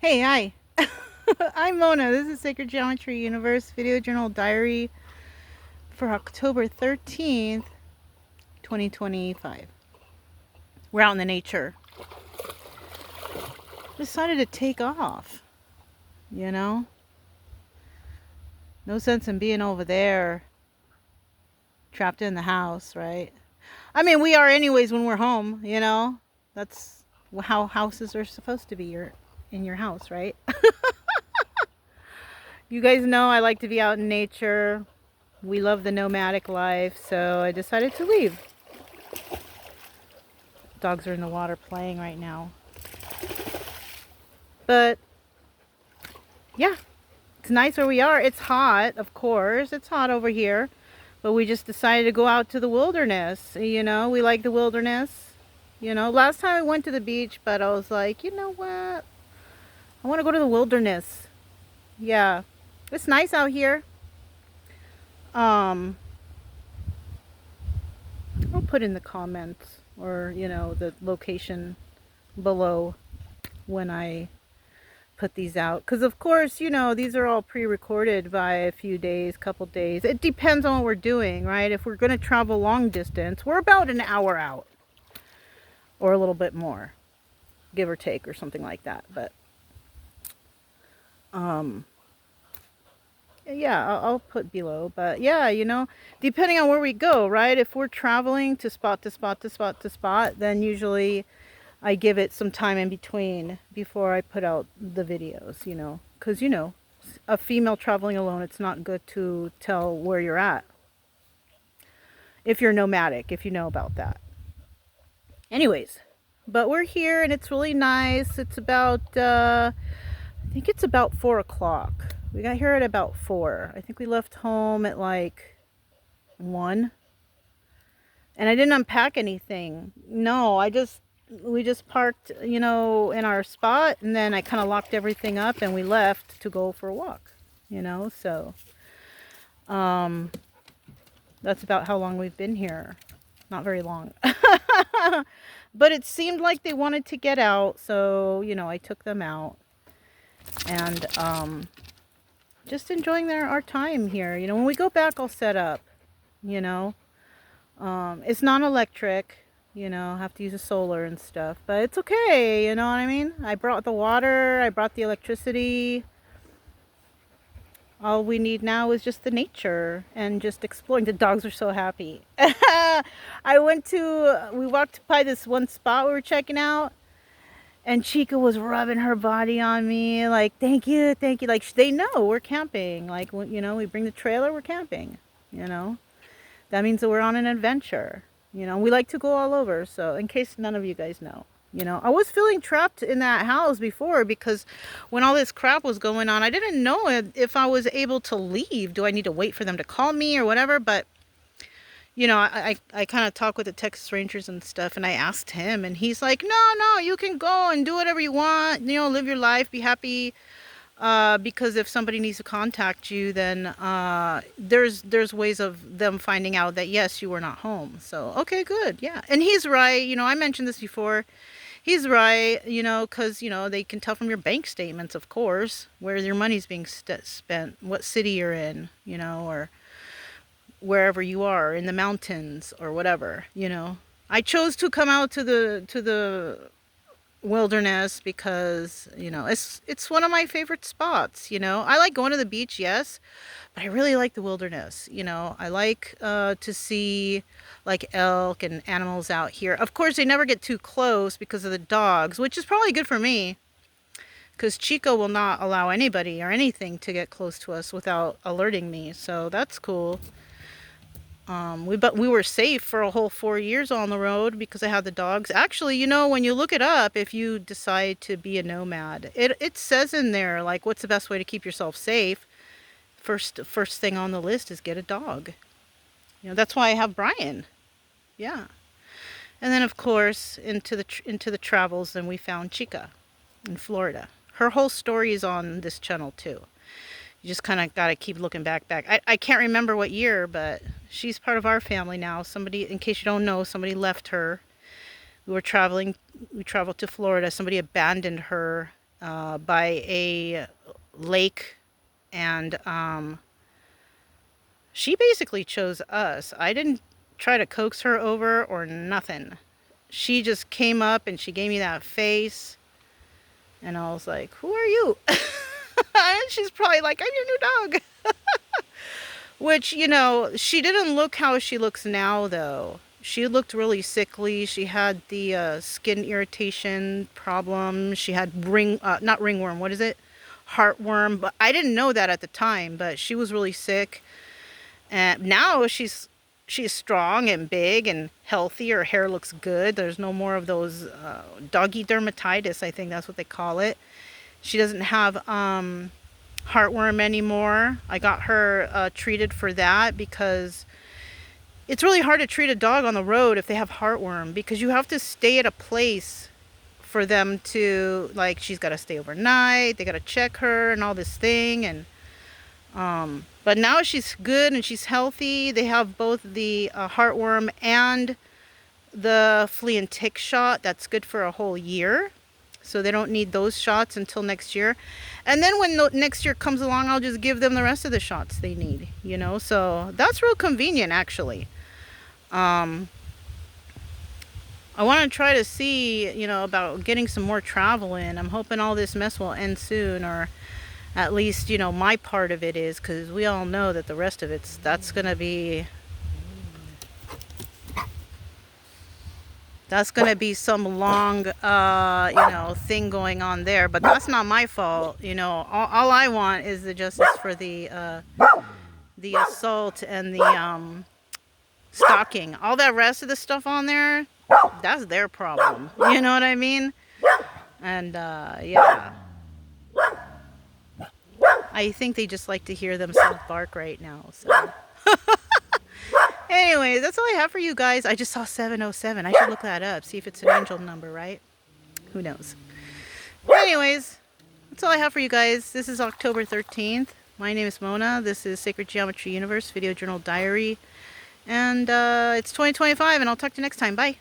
Hey, hi. I'm Mona. This is Sacred Geometry Universe Video Journal Diary for October 13th, 2025. We're out in the nature. Decided to take off, you know? No sense in being over there, trapped in the house, right? I mean, we are anyways when we're home, you know? That's how houses are supposed to be. You're in your house, right? You guys know I like to be out in nature. We love the nomadic life, so I decided to leave. Dogs are in the water playing right now. But yeah, it's nice where we are. It's hot, of course. It's hot over here. But we just decided to go out to the wilderness. You know, we like the wilderness. You know, last time I went to the beach, but I was like, you know what? I want to go to the wilderness. Yeah, it's nice out here. Um, I'll put in the comments or, the location below when I put these out, because of course, these are all pre-recorded by a few days, couple days. It depends on what we're doing, right? If we're going to travel long distance, we're about an hour out or a little bit more, give or take, or something like that. But yeah, I'll put below. But yeah, depending on where we go, right? If we're traveling to spot to spot to spot to spot, then usually I give it some time in between before I put out the videos, because, a female traveling alone, it's not good to tell where you're at. If you're nomadic, if you know about that. Anyways, but we're here and it's really nice. It's about, I think it's about 4 o'clock. We got here at about 4. I think we left home at like 1. And I didn't unpack anything. No, we just parked, in our spot, and then I kind of locked everything up and we left to go for a walk, so that's about how long we've been here. Not very long. But it seemed like they wanted to get out, so, I took them out and just enjoying our time here. When we go back, I'll set up, it's non-electric. Have to use a solar and stuff, but it's okay, you know what I mean? I brought the water, I brought the electricity. All we need now is just the nature and just exploring. The dogs are so happy. We walked by this one spot we were checking out, and Chica was rubbing her body on me, like, thank you, thank you. Like, they know we're camping. Like, we bring the trailer, we're camping, That means that we're on an adventure. We like to go all over. So in case none of you guys know, I was feeling trapped in that house before because when all this crap was going on, I didn't know if I was able to leave. Do I need to wait for them to call me or whatever? But, I kind of talk with the Texas Rangers and stuff, and I asked him, and he's like, no, you can go and do whatever you want, live your life, be happy. Because if somebody needs to contact you, then there's ways of them finding out that yes, you were not home. So okay, good, yeah. And he's right. I mentioned this before. He's right. Because they can tell from your bank statements, of course, where your money's being spent, what city you're in, or wherever you are in the mountains or whatever. I chose to come out to the wilderness because it's one of my favorite spots. I like going to the beach, yes, but I really like the wilderness. I like to see like elk and animals out here. Of course, they never get too close because of the dogs, which is probably good for me, because Chico will not allow anybody or anything to get close to us without alerting me, so that's cool. We were safe for a whole 4 years on the road because I had the dogs. Actually, when you look it up, if you decide to be a nomad, it says in there, like, what's the best way to keep yourself safe? First thing on the list is get a dog. That's why I have Brian. Yeah. And then, of course, into the travels, then we found Chica in Florida. Her whole story is on this channel too. You just kind of got to keep looking back. I can't remember what year, but she's part of our family now. Somebody, in case you don't know, somebody left her. We traveled to Florida. Somebody abandoned her by a lake, and she basically chose us. I didn't try to coax her over or nothing. She just came up and she gave me that face, and I was like, who are you? And she's probably like, I'm your new dog. Which, you know, she didn't look how she looks now, though. She looked really sickly. She had the skin irritation problem. She had not ringworm, what is it? Heartworm. But I didn't know that at the time, but she was really sick. And now she's strong and big and healthy. Her hair looks good. There's no more of those doggy dermatitis, I think that's what they call it. She doesn't have heartworm anymore. I got her treated for that, because it's really hard to treat a dog on the road if they have heartworm, because you have to stay at a place for them to, like, she's got to stay overnight, they got to check her and all this thing. And but now she's good and she's healthy. They have both the heartworm and the flea and tick shot. That's good for a whole year. So they don't need those shots until next year. And then when next year comes along, I'll just give them the rest of the shots they need, you know. So that's real convenient, actually. I want to try to see, you know, about getting some more travel in. I'm hoping all this mess will end soon, or at least, you know, my part of it is, because we all know that the rest of that's going to be some long, you know, thing going on there. But that's not my fault. You know, all I want is the justice for the assault and the stalking. All that rest of the stuff on there, that's their problem. You know what I mean? And yeah, I think they just like to hear themselves bark right now. So. Anyways, that's all I have for you guys. I just saw 707. I should look that up, see if it's an angel number, right? Who knows? Anyways, that's all I have for you guys. This is October 13th. My name is Mona. This is Sacred Geometry Universe Video Journal Diary. And it's 2025, and I'll talk to you next time. Bye.